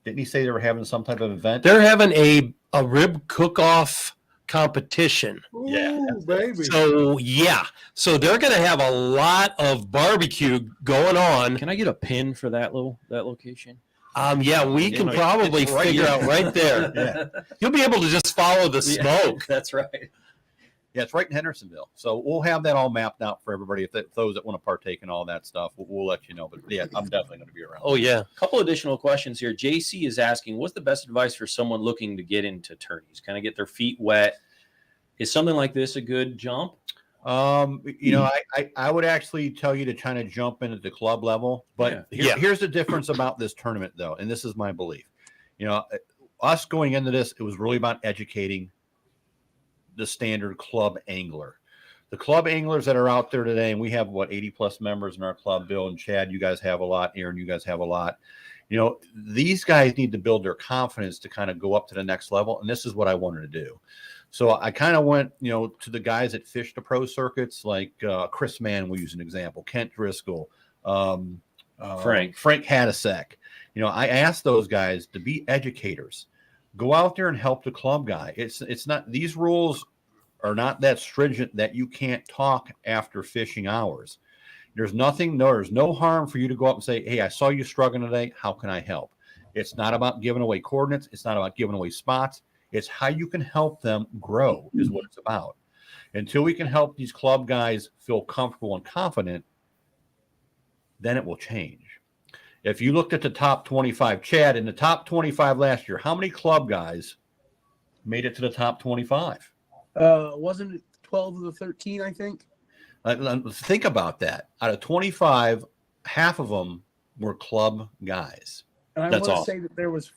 didn't he say they were having some type of event? They're having a rib cook-off competition. Ooh, baby. So they're going to have a lot of barbecue going on. Can I get a pin for that location? We can probably It's right figure here. out right there. Yeah. You'll be able to just follow the smoke. That's right. Yeah, it's right in Hendersonville. So we'll have that all mapped out for everybody. If those that want to partake in all that stuff, we'll let you know. But yeah, I'm definitely going to be around. Oh, yeah. A couple additional questions here. JC is asking, what's the best advice for someone looking to get into tourneys? Kind of get their feet wet. Is something like this a good jump? I would actually tell you to kind of jump in at the club level. But here's the difference about this tournament, though, and this is my belief. Us going into this, it was really about educating the standard club angler. The club anglers that are out there today, and we have 80 plus members in our club. Bill and Chad, you guys have a lot. Aaron, you guys have a lot. These guys need to build their confidence to kind of go up to the next level, and this is what I wanted to do. So I kind of went, to the guys that fish the pro circuits, like Chris Mann, we'll use an example, Kent Driscoll, Frank Hadasek. I asked those guys to be educators. Go out there and help the club guy. It's not, these rules are not that stringent that you can't talk after fishing hours. There's no harm for you to go up and say, hey, I saw you struggling today. How can I help? It's not about giving away coordinates. It's not about giving away spots. It's how you can help them grow is what it's about. Until we can help these club guys feel comfortable and confident, then it will change. If you looked at the top 25, Chad, in the top 25 last year, how many club guys made it to the top 25? Wasn't it 12 of the 13, I think? Think about that. Out of 25, half of them were club guys. And I That's want to awesome. say that there was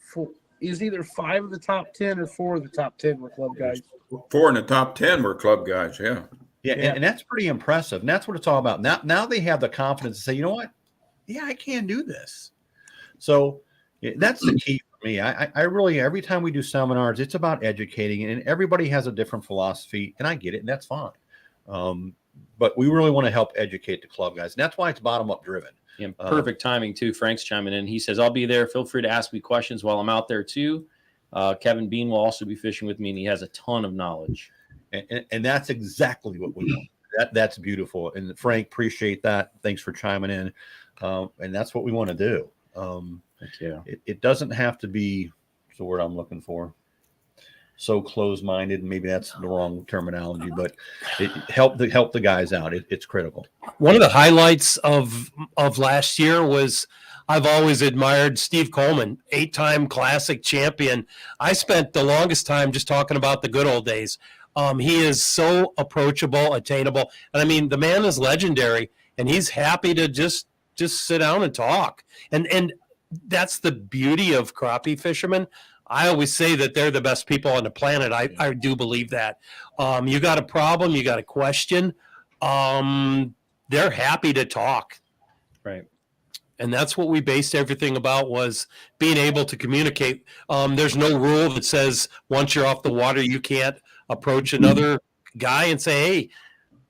either 5 of the top 10 or 4 of the top 10 were club guys. 4 in the top 10 were club guys. Yeah. Yeah. And that's pretty impressive. And that's what it's all about. Now they have the confidence to say, you know what? Yeah, I can do this. So that's the key for me. I really, every time we do seminars, it's about educating, and everybody has a different philosophy, and I get it, and that's fine. But we really want to help educate the club guys, and that's why it's bottom-up driven. Yeah, perfect timing, too. Frank's chiming in. He says, I'll be there. Feel free to ask me questions while I'm out there, too. Kevin Bean will also be fishing with me, and he has a ton of knowledge. And that's exactly what we want. That's beautiful. And Frank, appreciate that. Thanks for chiming in. And that's what we want to do. Thank you. It doesn't have to be, what's the word I'm looking for, so closed-minded. Maybe that's the wrong terminology, but it help the guys out. It's critical. One of the highlights of last year was I've always admired Steve Coleman, 8-time classic champion. I spent the longest time just talking about the good old days. He is so approachable, attainable. And I mean, the man is legendary, and he's happy to just sit down and talk. And that's the beauty of crappie fishermen. I always say that they're the best people on the planet. I do believe that. You got a problem, you got a question, they're happy to talk. Right. And that's what we based everything about, was being able to communicate. There's no rule that says once you're off the water, you can't approach another guy and say, hey,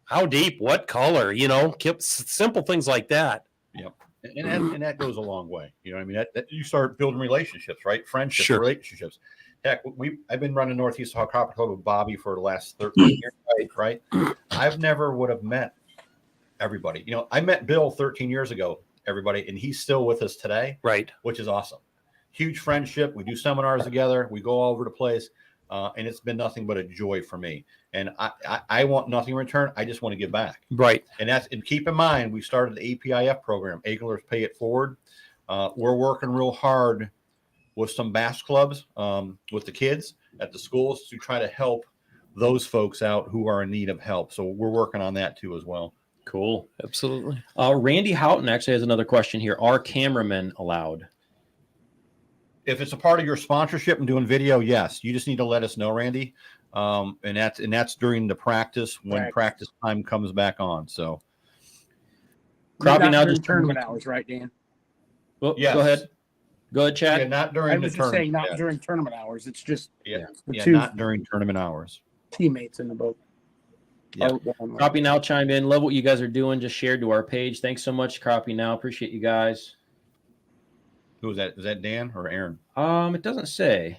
how deep, what color, simple things like that. Yep. And that goes a long way. You know what I mean? That you start building relationships, right? Friendships, Sure. relationships. Heck, I've been running Northeast Ohio Crappie Club with Bobby for the last 13 years, right? I've never would have met everybody. I met Bill 13 years ago, everybody, and he's still with us today, Right. which is awesome. Huge friendship. We do seminars together. We go all over the place, and it's been nothing but a joy for me. And I want nothing in return. I just want to give back. Right. And keep in mind, we started the APIF program, Anglers Pay It Forward. We're working real hard with some bass clubs, with the kids at the schools to try to help those folks out who are in need of help. So we're working on that too as well. Cool. Absolutely. Randy Houghton actually has another question here. Are cameramen allowed? If it's a part of your sponsorship and doing video, yes. You just need to let us know, Randy. And that's during the practice when practice time comes back on. So Crappie Not now during just tournament hours, right, Dan? Oh, yes. Go ahead. Go ahead, Chad. Yeah, not I during the was just saying, tournament. not during tournament hours. It's just Yeah, the yeah, two not during tournament hours. teammates in the boat. Yeah. Crappie Now chimed in. Love what you guys are doing. Just shared to our page. Thanks so much, Crappie Now. Appreciate you guys. Who was that? Is that Dan or Aaron? It doesn't say.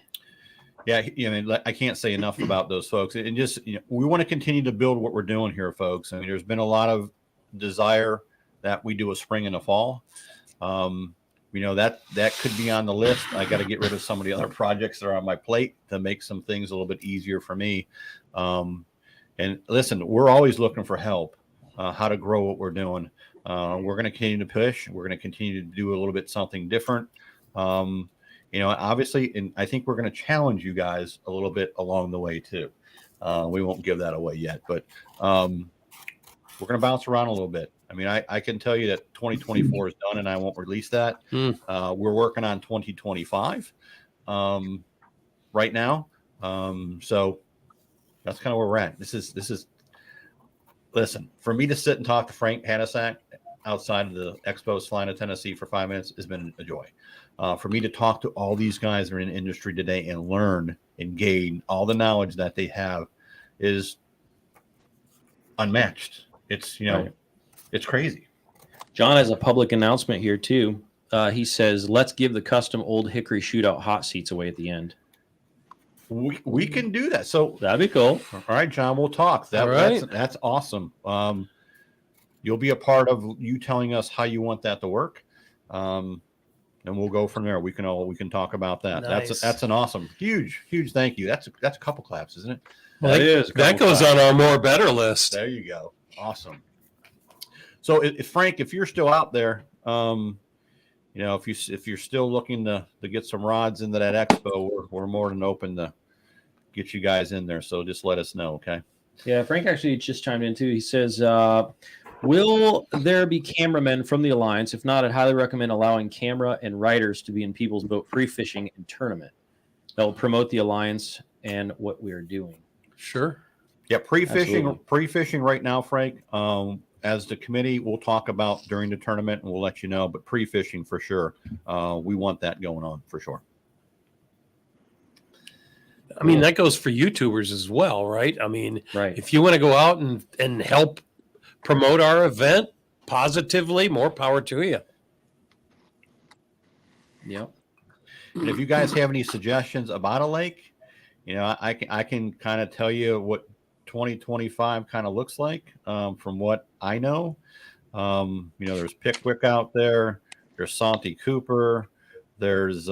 Yeah, I can't say enough about those folks. And just, we want to continue to build what we're doing here, folks. I mean, there's been a lot of desire that we do a spring and a fall. That could be on the list. I got to get rid of some of the other projects that are on my plate to make some things a little bit easier for me. And listen, we're always looking for help, how to grow what we're doing. We're going to continue to push. We're going to continue to do a little bit something different. Obviously, and I think we're going to challenge you guys a little bit along the way too. We won't give that away yet, but we're going to bounce around a little bit. I mean, I can tell you that 2024 is done, and I won't release that. We're working on 2025 right now. So that's kind of where we're at. This is. Listen, for me to sit and talk to Frank Hadasak outside of the Expo Salina, Tennessee for 5 minutes has been a joy. For me to talk to all these guys that are in the industry today and learn and gain all the knowledge that they have is unmatched. It's, Right. It's crazy. John has a public announcement here too. He says, let's give the custom Old Hickory Shootout hot seats away at the end. We can do that. So That'd be cool. all right, John, we'll talk. All right. That's awesome. You'll be a part of you telling us how you want that to work. And we'll go from there. We can talk about that. Nice. That's an awesome, huge thank you. That's a couple claps, isn't it? Well, That is a that couple goes times. on our more better list. There you go. Awesome. So Frank, if you're still out there, if you're still looking to get some rods into that expo, we're more than open to get you guys in there. So just let us know. Okay. Yeah, Frank actually just chimed in too. He says, will there be cameramen from the Alliance? If not, I'd highly recommend allowing camera and writers to be in people's boat pre-fishing and tournament. They'll promote the Alliance and what we are doing. Sure. Yeah. Absolutely. Pre-fishing right now, Frank, as the committee we'll talk about during the tournament and we'll let you know, but pre-fishing for sure. We want that going on for sure. I mean, that goes for YouTubers as well, right? I mean, Right. if you want to go out and help promote our event positively, more power to you. Yep. And if you guys have any suggestions about a lake, I can kind of tell you what 2025 kind of looks like from what I know. There's Pickwick out there. There's Santee Cooper. There's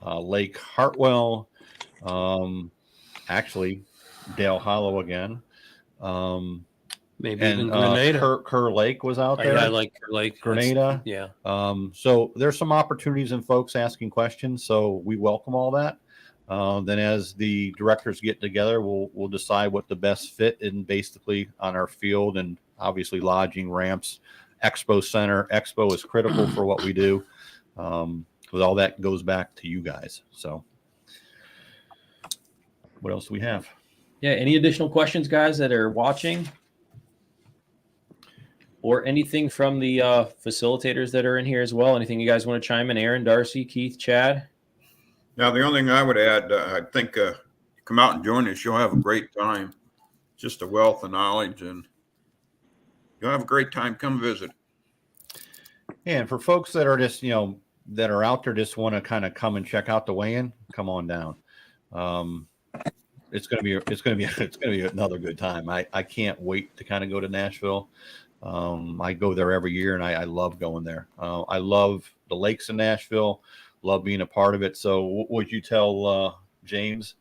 Lake Hartwell. Actually, Dale Hollow again. Maybe And even Grenada. Kerr Lake was out there. I like Kerr Lake. Grenada. Yeah. So there's some opportunities and folks asking questions. So we welcome all that. Then as the directors get together, we'll decide what the best fit in basically on our field, and obviously lodging, ramps, expo center. Expo is critical for what we do. Because all that goes back to you guys. So what else do we have? Yeah. Any additional questions, guys, that are watching? Or anything from the facilitators that are in here as well? Anything you guys want to chime in? Aaron, Darcy, Keith, Chad? Now, the only thing I would add, I think come out and join us. You'll have a great time. Just a wealth of knowledge, and you'll have a great time. Come visit. Yeah, and for folks that are just, that are out there, just want to kind of come and check out the weigh-in, come on down. It's gonna be another good time. I can't wait to kind of go to Nashville. I go there every year, and I love going there. I love the lakes in Nashville, love being a part of it. So what would you tell James?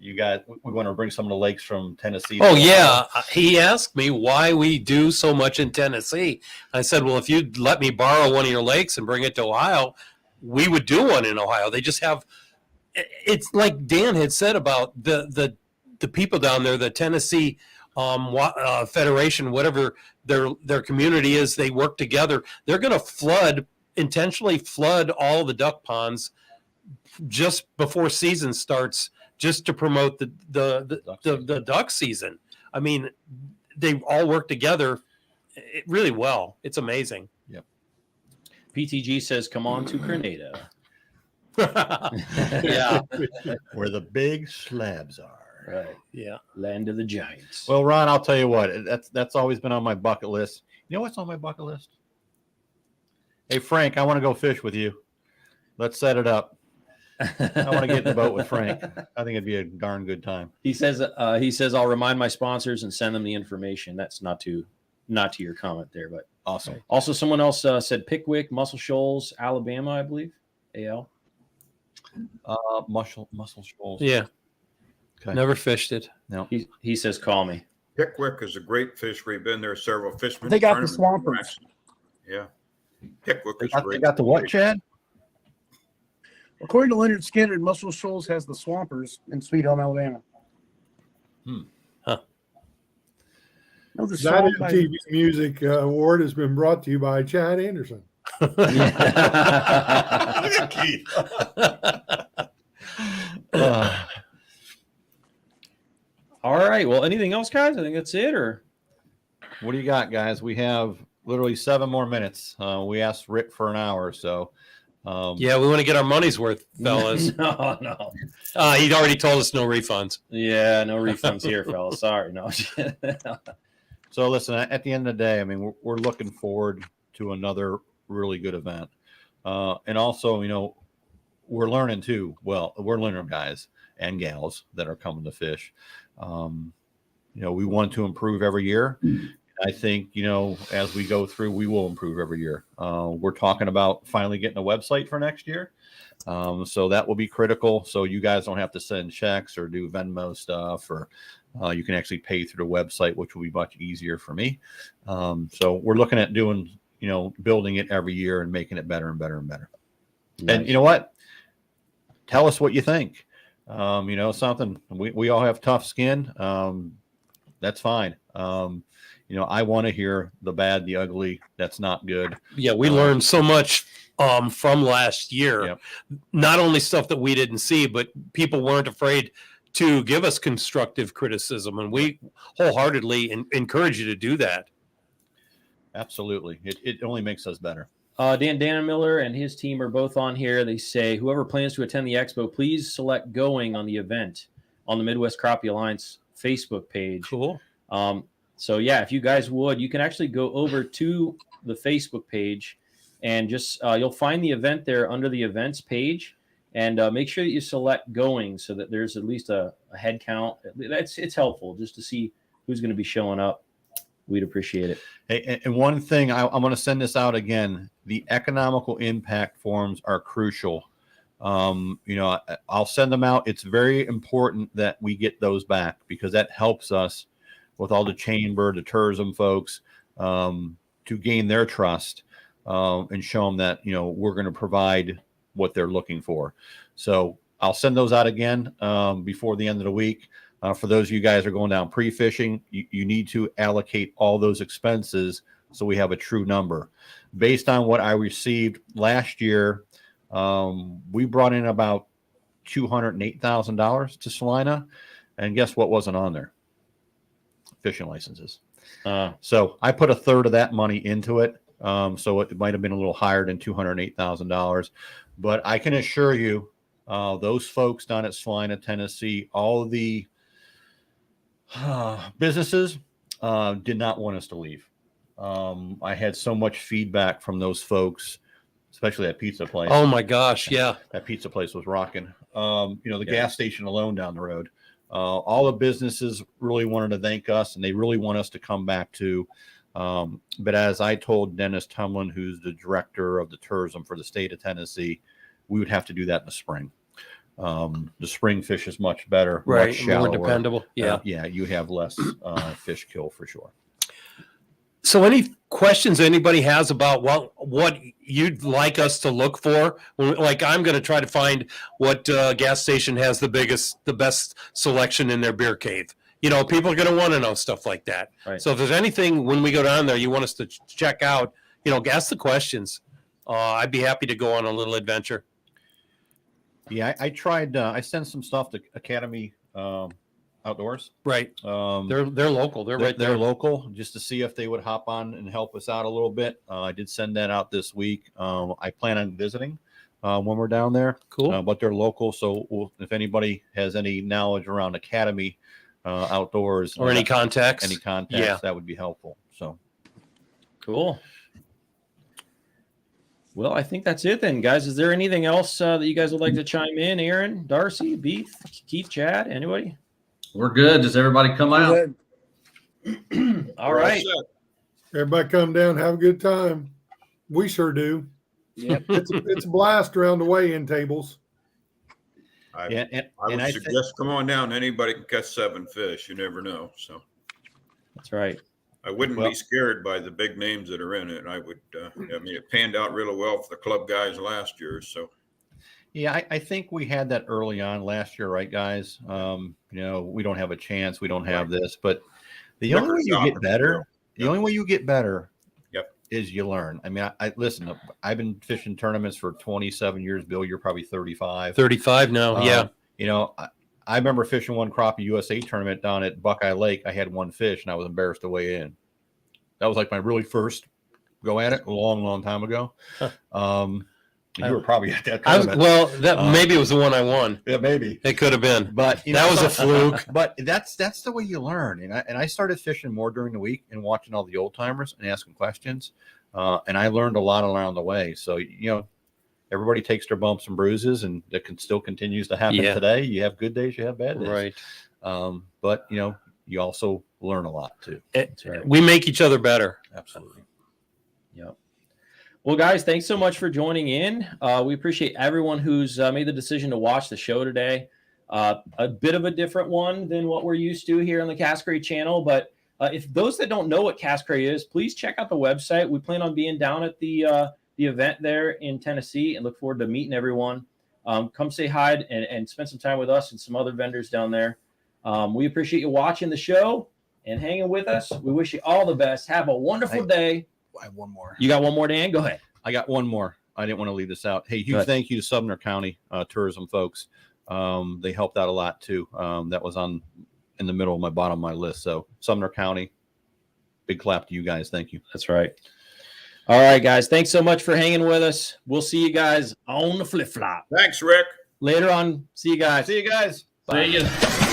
We want to bring some of the lakes from Tennessee. Oh, yeah. He asked me why we do so much in Tennessee. I said, well, if you'd let me borrow one of your lakes and bring it to Ohio, we would do one in Ohio. They just have – it's like Dan had said about the people down there, the Tennessee Federation, whatever their community is, they work together. They're going to intentionally flood all the duck ponds just before season starts, just to promote the duck season. I mean, they all work together really well. It's amazing. Yep. PTG says, come on to Grenada. Yeah. Where the big slabs are. Right. Yeah. Land of the Giants. Well, Ron, I'll tell you what, that's always been on my bucket list. You know what's on my bucket list? Hey, Frank, I want to go fish with you. Let's set it up. I want to get in the boat with Frank. I think it'd be a darn good time. He says, I'll remind my sponsors and send them the information. That's not to your comment there, but Awesome. also someone else said Pickwick, Muscle Shoals, Alabama, I believe. AL. Muscle Shoals. Yeah. Okay. Never fished it. No. He says, call me. Pickwick is a great fish. We've been there several fishermen. They got the tournaments. swampers. Yeah. Pickwick They is got, great. they got the what, Chad? According to Leonard Skinner, Muscle Shoals has the swampers in Sweet Home, Alabama. Huh. No, the That song is by- TV Music Award has been brought to you by Chad Anderson. Look at Keith. All right. Well, anything else, guys? I think that's it. Or What do you got, guys? We have literally 7 more minutes. We asked Rick for an hour, so Yeah, we want to get our money's worth, fellas. no. He'd already told us no refunds. Yeah, no refunds here, fellas. Sorry, no. So listen, at the end of the day, I mean, we're looking forward to another really good event, and also, we're learning too. Well, we're learning, guys and gals that are coming to fish. We want to improve every year. I think, as we go through, we will improve every year. We're talking about finally getting a website for next year. So that will be critical. So you guys don't have to send checks or do Venmo stuff, or you can actually pay through the website, which will be much easier for me. So we're looking at doing, building it every year and making it better and better and better. Nice. And you know what? Tell us what you think. Something we all have tough skin. That's fine. I want to hear the bad, the ugly. That's not good. Yeah, we learned so much from last year. Yep. Not only stuff that we didn't see, but people weren't afraid to give us constructive criticism, and we wholeheartedly encourage you to do that. Absolutely. It only makes us better. Dan Miller and his team are both on here. They say, whoever plans to attend the expo, please select going on the event on the Midwest Crappie Alliance Facebook page. Cool. So yeah, if you guys would, you can actually go over to the Facebook page and just you'll find the event there under the events page, and make sure that you select going so that there's at least a head count. It's helpful just to see who's going to be showing up. We'd appreciate it. Hey, and one thing, I'm going to send this out again. The economical impact forms are crucial. I'll send them out. It's very important that we get those back because that helps us with all the chamber, the tourism folks, to gain their trust and show them that, we're going to provide what they're looking for. So I'll send those out again before the end of the week. For those of you guys who are going down pre-fishing, you need to allocate all those expenses so we have a true number. Based on what I received last year, we brought in about $208,000 to Salina, and guess what wasn't on there? Fishing licenses. So I put a third of that money into it. So it might have been a little higher than $208,000, but I can assure you, those folks down at Salina, Tennessee, all of the businesses did not want us to leave. I had so much feedback from those folks, especially that pizza place. Oh my gosh, yeah. That pizza place was rocking. The gas station alone down the road. All the businesses really wanted to thank us, and they really want us to come back too. But as I told Dennis Tumlin, who's the director of the tourism for the state of Tennessee, we would have to do that in the spring. The spring fish is much better, Right, much shallower. more dependable. Yeah. You have less fish kill for sure. So any questions anybody has about what you'd like us to look for? Like I'm going to try to find what gas station has the best selection in their beer cave. People are going to want to know stuff like that. Right. So if there's anything when we go down there you want us to check out, ask the questions. I'd be happy to go on a little adventure. Yeah, I tried. I sent some stuff to Academy Outdoors. Right. They're local. They're right there. They're local, just to see if they would hop on and help us out a little bit. I did send that out this week. I plan on visiting when we're down there. Cool. But they're local, so if anybody has any knowledge around Academy Outdoors Or any contacts. yeah, that would be helpful. So Cool. Well, I think that's it then, guys. Is there anything else that you guys would like to chime in? Aaron, Darcy, Beef, Keith, Chad, anybody? We're good. Does everybody come out? All right. Everybody come down, have a good time. We sure do. Yep. It's a blast around the weigh-in tables. I and would I suggest come on down. Anybody can catch 7 fish. You never know. So That's right. I wouldn't be scared by the big names that are in it. I would. It panned out really well for the club guys last year. So Yeah, I think we had that early on last year, right, guys? We don't have a chance. We don't have this, but the only way you get better, is you learn. I mean, I listen. I've been fishing tournaments for 27 years. Bill, you're probably 35. 35 now. Yeah. I remember fishing one Crappie USA tournament down at Buckeye Lake. I had one fish, and I was embarrassed to weigh in. That was like my really first go at it a long, long time ago. You were probably at that tournament. Maybe it was the one I won. Yeah, maybe It could have been. But that was a fluke. But that's the way you learn. And I started fishing more during the week and watching all the old timers and asking questions. And I learned a lot along the way. So everybody takes their bumps and bruises, and that still continues to happen today. You have good days, you have bad days. Right. But you also learn a lot too. We make each other better. Absolutely. Yep. Well, guys, thanks so much for joining in. We appreciate everyone who's made the decision to watch the show today. A bit of a different one than what we're used to here on the PODCastCray channel. But if those that don't know what PODCastCray is, please check out the website. We plan on being down at the event there in Tennessee and look forward to meeting everyone. Come say hi and spend some time with us and some other vendors down there. We appreciate you watching the show and hanging with us. We wish you all the best. Have a wonderful day. I have one more. You got one more, Dan? Go ahead. I got one more. I didn't want to leave this out. Hey, huge thank you to Sumner County tourism folks. They helped out a lot too. That was in the middle of my bottom of my list. So Sumner County, big clap to you guys. Thank you. That's right. All right, guys. Thanks so much for hanging with us. We'll see you guys on the flip flop. thanks, Rick. Later on. See you guys. See you guys. Bye. See ya.